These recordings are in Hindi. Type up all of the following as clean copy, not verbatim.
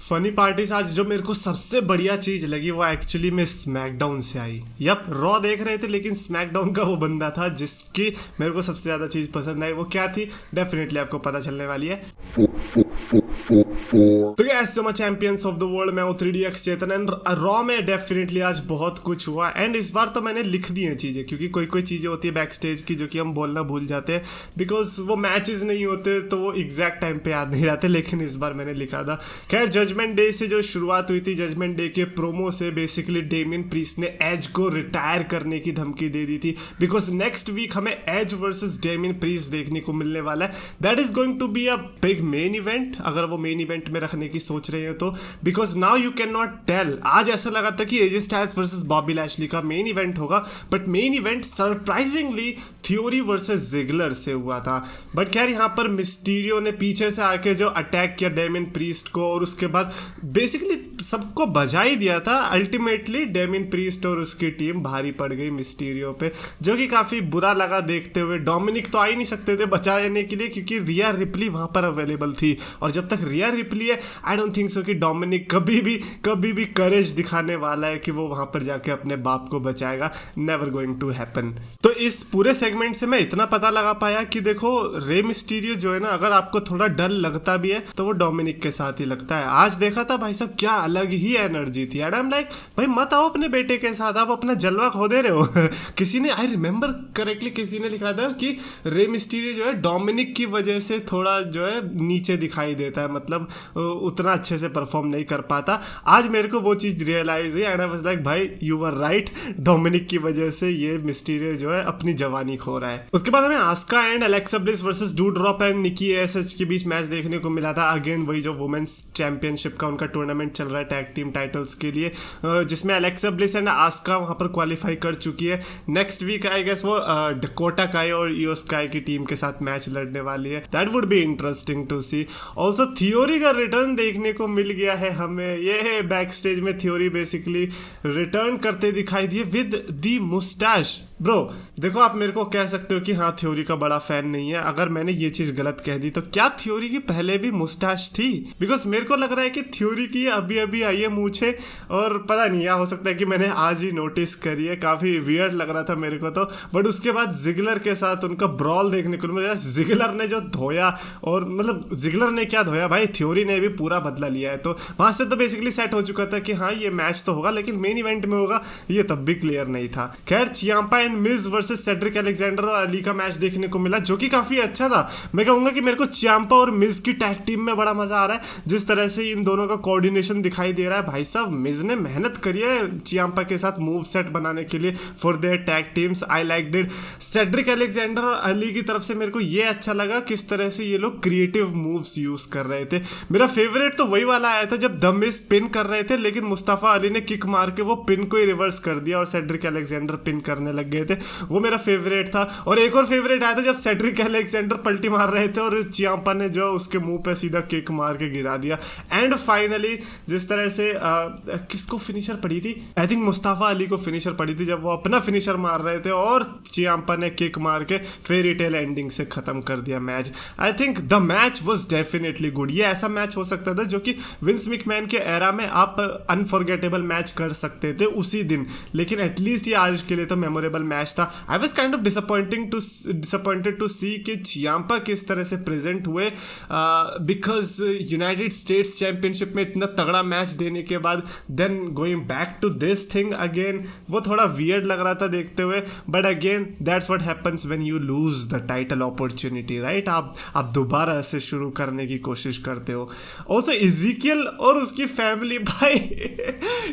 फनी पार्टीज आज जो मेरे को सबसे बढ़िया चीज लगी वो एक्चुअली में स्मैकडाउन से आई। यप, रॉ देख रहे थे लेकिन स्मैकडाउन का वो बंदा था जिसकी मेरे को सबसे ज्यादा चीज पसंद आई। वो क्या थी डेफिनेटली आपको पता चलने वाली है। तो गाइस, जो चैंपियंस ऑफ द वर्ल्ड, मैं हूं 3DX चेतन एंड रॉ में डेफिनेटली आज बहुत कुछ हुआ। एंड इस बार तो मैंने लिख दी हैं चीजें, क्योंकि कोई कोई चीजें होती है बैक स्टेज की जो कि हम बोलना भूल जाते हैं बिकॉज वो मैचेस नहीं होते तो वो एग्जैक्ट टाइम पे याद नहीं रहते। लेकिन इस बार मैंने लिखा था। खैर, जजमेंट डे से जो शुरुआत हुई थी, जजमेंट डे के प्रोमो से बेसिकली डेमियन प्रीस्ट ने एज को रिटायर करने की धमकी दे दी थी बिकॉज नेक्स्ट वीक हमें एज वर्सेस डेमियन प्रीस्ट देखने को मिलने वाला है। That is going to be a big main event, अगर वो मेन इवेंट में रखने की सोच रहे हैं तो, because now you can not tell. आज ऐसा लगा था कि AJ Styles versus Bobby Lashley का मेन इवेंट होगा, but main event surprisingly Theory versus Ziggler से हुआ था। बट खैर, यहाँ पर मिस्टीरियो ने पीछे से आके जो अटैक किया डेमियन प्रीस्ट को और उसके बाद बेसिकली सबको बजा ही दिया था। अल्टीमेटली डेमियन प्रीस्ट और उसकी टीम भारी पड़ गई मिस्टीरियो पे, जो कि काफी बुरा लगा देखते हुए। डोमिनिक तो आ ही नहीं सकते थे बचा लेने के लिए क्योंकि रिया रिप्ली वहां पर अवेलेबल थी, और जब तक रिया रिप्ली है आई डोंट थिंक सो कि डोमिनिक कभी भी करेज दिखाने वाला है कि वो वहां पर जाके अपने बाप को बचाएगा। Never going to happen. तो इस पूरे सेगमेंट से मैं इतना पता लगा पाया कि देखो, रे मिस्टीरियो जो है ना, अगर आपको थोड़ा डर लगता भी है तो वो डोमिनिक के साथ ही लगता है। आज देखा था भाई साहब, क्या अलग ही एनर्जी थी। एंड आई एम लाइक, भाई मत आओ अपने बेटे के साथ, आप अपना जलवा खो दे रहे हो। किसी ने, आई रिमेम्बर करेक्टली, किसी ने लिखा था कि रे मिस्टीरियो जो है डोमिनिक की वजह से थोड़ा जो है नीचे दिखाई देता है, मतलब उतना अच्छे से परफॉर्म नहीं कर पाता। आज मेरे को वो चीज रियलाइज हुई एंड आई वाज लाइक, भाई यू वर राइट, डोमिनिक की वजह से ये मिस्टीरियो जो है अपनी जवानी खो रहा है। उसके बाद हमें Asuka and Alexa Bliss versus Doudrop and Nikki SH के बीच मैच देखने को मिला था। अगेन वही जो वुमेन्स चैंपियनशिप का उनका टूर्नामेंट चल रहा है टैग टीम टाइटल्स के लिए, जिसमें अलेक्सा ब्लिस एंड आस्का वहां पर क्वालिफाई कर चुकी है। नेक्स्ट वीक आई गेस वो डकोटा काई और ईओ स्काई की टीम के साथ मैच लड़ने वाली है। That would be interesting to see. Also Theory का रिटर्न देखने को मिल गया है हमें। ये है बैक स्टेज में थ्योरी बेसिकली रिटर्न करते दिखाई दिए विद दी मुस्टैश। ब्रो देखो, आप मेरे को कह सकते हो कि हाँ थ्योरी का बड़ा फैन नहीं है। अगर मैंने ये चीज गलत कह दी तो क्या थ्योरी की पहले भी मुस्टैश थी? बिकॉज मेरे को लग रहा है कि थ्योरी की अभी अभी आई है मूछे, और पता नहीं, या हो सकता है कि मैंने आज ही नोटिस करी है। काफी वियर्ड लग रहा था मेरे को तो। बट उसके बाद जिगलर के साथ उनका ब्रॉल देखने को मिला। जिगलर ने जो धोया, और मतलब जिगलर ने क्या धोया भाई, थ्योरी ने भी पूरा बदला लिया है। तो वहां से तो बेसिकली सेट हो चुका था कि हाँ ये मैच तो होगा, लेकिन मेन इवेंट में होगा ये तब भी क्लियर नहीं था। खैर, चियांपा and Mizo versus Cedric Alexander और अली का मैच देखने को मिला, जो कि काफी अच्छा था। मैं कहूंगा कि मेरे को चियांपा और मिज की टैग टीम में बड़ा मजा आ रहा है। जिस तरह से इन दोनों का कोऑर्डिनेशन दिखाई दे रहा है, भाई साहब मिज ने मेहनत करी है चियांपा के साथ मूव सेट बनाने के लिए for their tag teams. I like it. Cedric Alexander और अली की तरफ से मेरे को ये अच्छा लगा किस तरह से ये लोग क्रिएटिव मूव्स यूज कर रहे थे। मेरा फेवरेट तो वही वाला आया था जब द मिज पिन कर रहे थे, लेकिन मुस्तफा अली ने किक मार के वो पिन को ही रिवर्स कर दिया और सेड्रिक अलेक्जेंडर पिन करने लग गए थे। वो मेरा फेवरेट था। और एक और फेवरेट आया था जब सेड्रिक अलेक्जेंडर पलटी मार रहे थे और चियांपा ने जो उसके मुंह पे सीधा किक मार के गिरा दिया। एंड फाइनली जिस तरह से किसको फिनिशर पड़ी थी, आई थिंक मुस्तफा अली को फिनिशर पड़ी थी, जब वो अपना फिनिशर मार रहे थे और चियांपा ने किक मार के फेरी टेल एंडिंग से खत्म कर दिया match. I think the match was definitely good. ये ऐसा मैच हो सकता था जो कि विंस मैकमैन के एरा में आप अनफॉरगेटेबल मैच कर सकते थे उसी दिन, लेकिन एटलीस्ट ये आज के लिए तो मेमोरेबल मैच था। I was kind of disappointed to see कि चियांपा किस तरह से प्रेजेंट हुए, बिकॉज यूनाइटेड स्टेट्स चैंपियनशिप में इतना तगड़ा मैच देने के बाद then going back to this thing again, वो थोड़ा वियर्ड लग रहा था देखते हुए। But again that's what happens when you lose the title opportunity, right? आप दोबारा से शुरू करने की कोशिश करते हो। ऑल्सो इज़ीकियल और उसकी फैमिली, भाई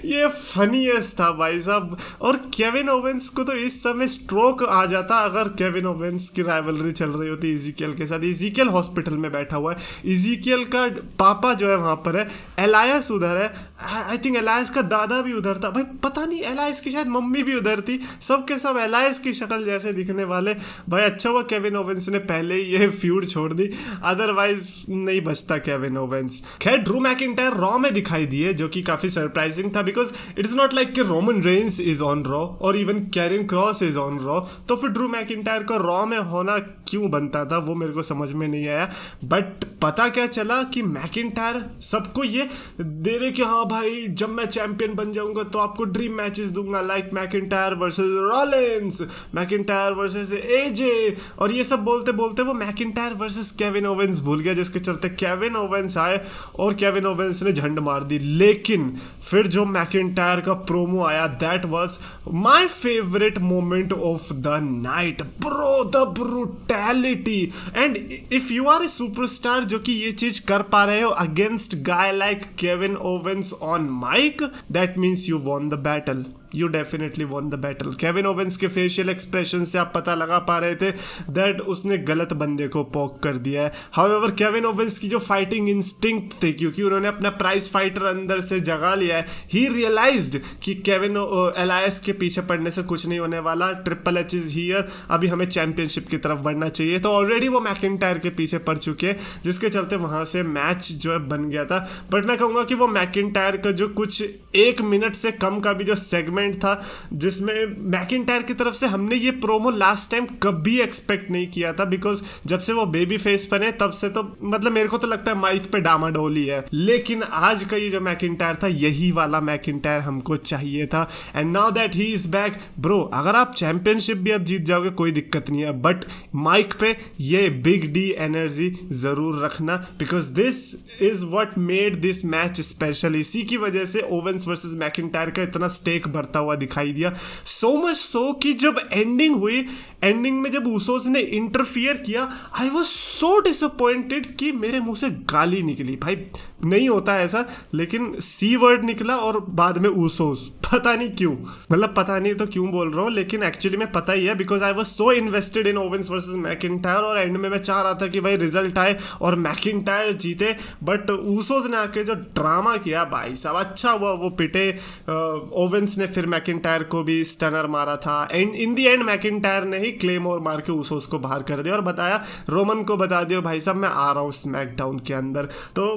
ये फनीएस्ट था भाई साहब। और केविन ओवेंस को तो इस समय स्ट्रोक आ जाता अगर केविन ओवेंस की राइवलरी चल रही होती इज़ीकियल के साथ। इज़ीकियल हॉस्पिटल में बैठा हुआ है, इज़ीकियल का पापा जो है वहां पर है, एलायस उधर है, आई थिंक एलायस का दादा भी उधर था, भाई पता नहीं एलायस की शायद मम्मी भी उधर थी। सब के सब एलायस की शक्ल जैसे दिखने वाले। भाई अच्छा हुआ केविन ओवेंस ने पहले ही ये फ्यूड छोड़ दी, अदरवाइज नहीं बचता केविन ओवेंस। खैर, ड्रू मैकिंटायर रॉ में दिखाई दिए, जो कि काफी सरप्राइजिंग था because it is not like कि Roman Reigns is on Raw और even Karrion Kross because is on Raw, तो फिर ड्रू मैकिंटायर को रॉ में होना क्यों बनता था वो मेरे को समझ में नहीं आया। बट पता क्या चला कि मैकिंटायर सबको ये दे रहे कि हाँ भाई जब मैं चैंपियन बन जाऊंगा तो आपको ड्रीम मैचेस दूंगा, like McIntyre versus Rollins, McIntyre versus AJ, और ये सब बोलते बोलते वो मैकिंटायर वर्सेस केविन ओवेंस भूल गया, जिसके चलते केविन ओवेंस आए और केविन ओवेंस ने झंड मार दी। लेकिन फिर जो मैकिंटायर का प्रोमो आया, that was my favourite moment of the night bro, the brutality. And if you are a superstar जो कि ये चीज कर पा रहे हो against guy like Kevin Owens on mic, that means you won the battle, you definitely won the battle. Kevin Owens के फेशियल एक्सप्रेशन से आप पता लगा पा रहे थे दैट उसने गलत बंदे को पोक कर दिया है। हाउएवर केविन ओवेंस की जो फाइटिंग इंस्टिंक्ट थी, क्योंकि उन्होंने अपना प्राइज फाइटर अंदर से जगा लिया है, ही रियलाइज्ड कि केविन एलायस के पीछे पड़ने से कुछ नहीं होने वाला, ट्रिपल एच इज हियर, अभी हमें चैंपियनशिप की तरफ बढ़ना चाहिए। तो ऑलरेडी वो मैकिंटायर के पीछे पड़ चुके हैं, जिसके चलते वहां से मैच जो है बन गया था। बट मैं कहूँगा कि वो मैकिंटायर का जो कुछ 1 मिनट से कम का भी जो सेगमेंट था जिसमें मैकिंटायर की तरफ से हमने ये प्रोमो लास्ट टाइम कभी एक्सपेक्ट नहीं किया था, बिकॉज जब से वो बेबी फेस बने तब से तो मतलब मेरे को तो लगता है माइक पे डामाडोली है। लेकिन आज का ये जो मैकिंटायर था यही वाला मैकिंटायर हमको चाहिए था। And now that he is back bro, अगर आप चैंपियनशिप भी अब जीत जाओगे कोई दिक्कत नहीं है, बट माइक पे ये बिग डी एनर्जी जरूर रखना, because this is what made this match special. इसी की वजह से ओवेंस वर्सेस मैकिंटायर का इतना स्टेक बढ़ता हुआ दिखाई दिया। सो मच सो कि जब एंडिंग हुई, एंडिंग में जब ऊसोस ने इंटरफियर किया, आई वाज सो डिसअपॉइंटेड कि मेरे मुंह से गाली निकली। भाई नहीं होता ऐसा, लेकिन सी वर्ड निकला और बाद में ऊसोस, पता नहीं क्यों, मतलब पता नहीं तो क्यों बोल रहा हूँ, लेकिन एक्चुअली में पता ही है, because I was so invested in Owens versus McIntyre, और एंड में मैं चाह रहा था कि भाई रिजल्ट आए और मैकिंटायर जीते। बट ऊसोस ने आके जो ड्रामा किया भाई साहब, अच्छा हुआ वो पिटे। ओवेंस ने फिर मैकिंटायर को भी स्टनर मारा था, and in the and McIntyre ने ही क्लेमोर मार के ऊसोस को बाहर कर दिया और बताया, रोमन को बता दियो भाई साहब मैं आ रहा हूँ स्मैकडाउन के अंदर। तो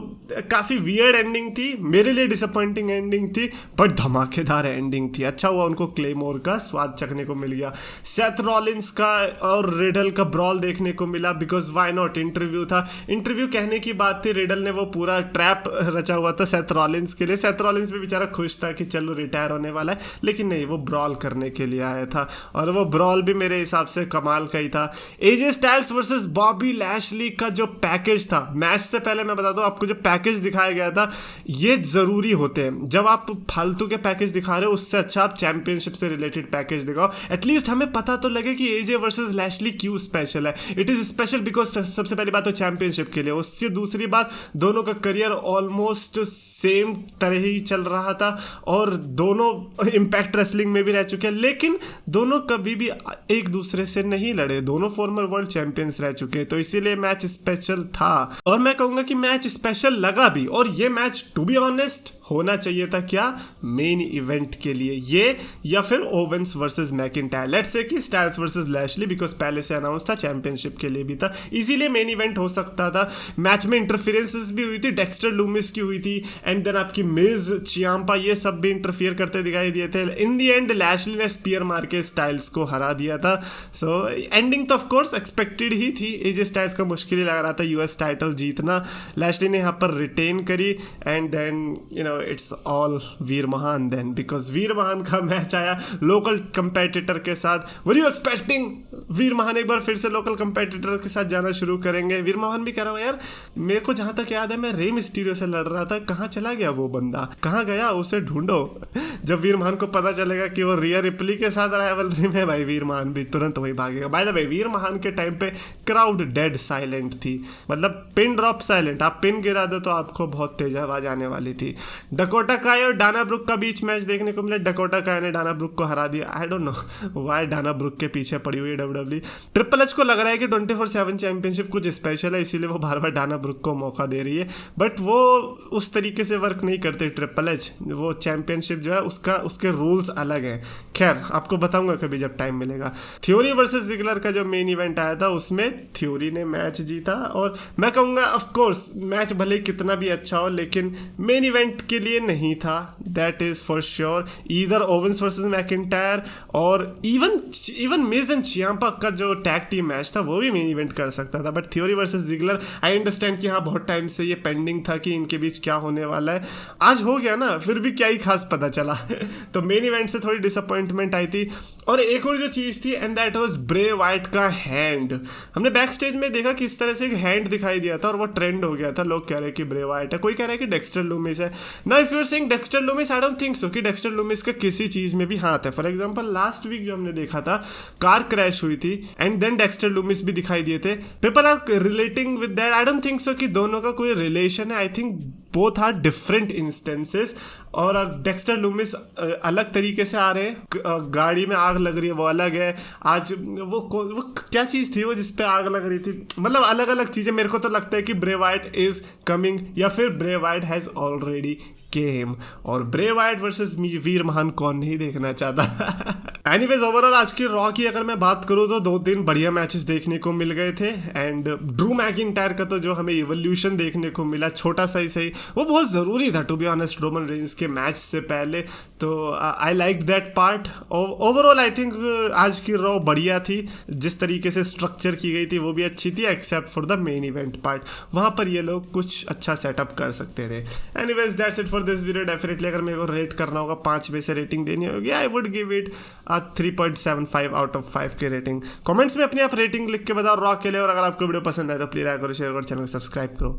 काफी वियर्ड एंडिंग थी, मेरे लिए डिसअपॉइंटिंग एंडिंग थी, बट धमाकेदार एंडिंग थी। अच्छा हुआ उनको क्लेमोर का स्वाद चखने को मिल गया। सेथ रॉलिंस का और रिडल का ब्रॉल देखने को मिला, बिकॉज व्हाई नॉट, इंटरव्यू था, इंटरव्यू कहने की बात थी, रिडल ने वो पूरा ट्रैप रचा हुआ था सेथ रॉलिंस के लिए। सेथ रॉलिंस भी बेचारा खुश था कि चलो रिटायर होने वाला है, लेकिन नहीं, वो ब्रॉल करने के लिए आया था, और वो ब्रॉल भी मेरे हिसाब से कमाल का ही था। एजे स्टाइल्स वर्सेस बॉबी लैशली का जो पैकेज था, मैच से पहले मैं बता दूं आपको, जो पैकेज दिखाया गया था ये जरूरी होते हैं। जब आप फालतू के पैकेज दिखा रहे हो उससे अच्छा आप चैंपियनशिप से रिलेटेड पैकेज दिखाओ, एटलीस्ट हमें पता तो लगे कि एजे वर्सेस लैशली क्यों स्पेशल है। इट इज स्पेशल बिकॉज सबसे पहली बात तो चैंपियनशिप के लिए, उसकी दूसरी बात दोनों का करियर ऑलमोस्ट सेम तरह ही चल रहा था, और दोनों इम्पैक्ट रेसलिंग में भी रह चुके हैं, लेकिन दोनों कभी भी एक दूसरे से नहीं लड़े, दोनों फॉर्मर वर्ल्ड चैंपियंस रह चुके हैं, तो इसीलिए मैच स्पेशल था। और मैं कहूंगा कि मैच स्पेशल लगा भी, और ये मैच टू बी ऑनेस्ट होना चाहिए था क्या, मेन इवेंट के लिए, ये या फिर Owens versus McIntyre, let's say कि स्टाइल्स वर्सेस लैशली, बिकॉज पहले से अनाउंस था, चैंपियनशिप के लिए भी था, इसीलिए मेन इवेंट हो सकता था। मैच में इंटरफेरेंसेस भी हुई थी, डेक्स्टर लूमिस की हुई थी, एंड देन आपकी मिज, चियांपा, ये सब भी इंटरफियर करते दिखाई दिए थे। इन दी एंड लैशली ने स्पीयर मार के स्टाइल्स को हरा दिया था। सो एंडिंग तो ऑफ कोर्स एक्सपेक्टेड ही थी, एजे स्टाइल्स का मुश्किल ही लग रहा था यूएस टाइटल जीतना, लैशली ने यहाँ पर रिटेन करी, and then you know it's all Veer Mahaan then, because वीर महान का मैच आया लोकल कंपेटिटर के साथ। वर यू एक्सपेक्टिंग वीर महान एक बार फिर से लोकल कंपेटिटर के साथ जाना शुरू करेंगे? वीर महान भी कह रहा हूँ यार, मेरे को जहां तक याद है मैं रे मिस्टीरियो से लड़ रहा था, कहाँ चला गया वो बंदा, कहाँ गया, उसे ढूंढो। जब वीर महान को पता चलेगा कि वो रिया रिप्ली के साथ राइवलरी में, भाई वीर महान भी तुरंत वही भागेगा। बाय द वे वीर महान के टाइम पे क्राउड डेड साइलेंट थी, मतलब पिन ड्रॉप साइलेंट, आप पिन गिरा दो तो आपको बहुत तेज आवाज आने वाली थी। डकोटा काय और डाना ब्रुक का बीच मैच देखने को मिला, डकोटा काय ने डाना ब्रुक को हरा दिया। I don't know why Dana Brooke के पीछे पड़ी हुई है डब्ल्यूडब्ल्यू। ट्रिपल एच को लग रहा है कि 24/7 चैंपियनशिप कुछ स्पेशल है, इसीलिए वो बार बार डाना ब्रुक को मौका दे रही है, बट वो उस तरीके से वर्क नहीं करते ट्रिपल एच, वो चैंपियनशिप जो है उसके रूल्स अलग हैं। खैर आपको बताऊंगा कभी जब टाइम मिलेगा। थ्योरी वर्सेस जिगलर का जो मेन इवेंट आया था उसमें थ्योरी ने मैच जीता, और मैं कहूँगा ऑफ कोर्स मैच भले कितना भी अच्छा हो, लेकिन मेन इवेंट के लिए नहीं था, that is for sure. Either Owens versus McIntyre और इवन मिज एंड चियाम्पा का जो टैग टीम मैच था वो भी मेन इवेंट कर सकता था, but Theory versus Ziggler I understand कि हाँ बहुत टाइम से ये पेंडिंग था कि इनके बीच क्या होने वाला है, आज हो गया ना, फिर भी क्या ही खास पता चला। तो मेन इवेंट से थोड़ी डिसअपॉइंटमेंट आई थी। और एक और जो चीज़ थी and that was Bray Wyatt का हैंड। हमने बैक स्टेज में देखा कि इस तरह से एक हैंड दिखाई दिया था और वो ट्रेंड हो गया था, लोग कह रहे हैं कि ब्रे वाइट है, कोई कह रहा है कि डेक्स्टर लूमिस है। Now if you are saying Dexter Lumis, I don't think so कि डेक्स्टर लूमिस का किसी चीज़ में भी हाथ है। फॉर एग्जाम्पल लास्ट वीक जो हमने देखा था, कार क्रैश हुई थी एंड देन डेक्स्टर लूमिस भी दिखाई दिए थे, people are relating with that. I don't think so कि दोनों का कोई रिलेशन है, I think both are different instances. और डेक्स्टर लूमिस अलग तरीके से आ रहे हैं, गाड़ी में आग लग रही है वो अलग है। आज वो क्या चीज़ थी वो जिस पे आग लग रही थी, मतलब अलग अलग चीज़ें। मेरे को तो लगता है कि ब्रे वाइट इज कमिंग या फिर ब्रे वाइट हैज़ ऑलरेडी केम। और ब्रे वाइट वर्सेस वीर महान कौन नहीं देखना चाहता। एनीवेज ओवरऑल आज की रॉ की अगर मैं बात करूँ तो 2-3 बढ़िया मैचेस देखने को मिल गए थे। एंड ड्रू मैकिंटायर का तो जो हमें इवोल्यूशन देखने को मिला, छोटा सा ही सही, वो बहुत ज़रूरी था to be honest Roman Reigns के मैच से पहले। तो I like that part. Overall I think आज की रॉ बढ़िया थी, जिस तरीके से स्ट्रक्चर की गई थी वो भी अच्छी थी, except for the main event part, वहाँ पर ये लोग कुछ अच्छा सेटअप कर सकते थे। Anyways that's it for this video. Definitely अगर मेरे को रेट करना होगा 5 में से रेटिंग देनी होगी, I would give it 3.75 out of 5 की रेटिंग। कमेंट्स में अपनी आप रेटिंग लिख के बताओ रॉ के लिए। और अगर आपको वीडियो पसंद आए तो प्लीज लाइक करो, शेयर करो, चैनल को सब्सक्राइब करो।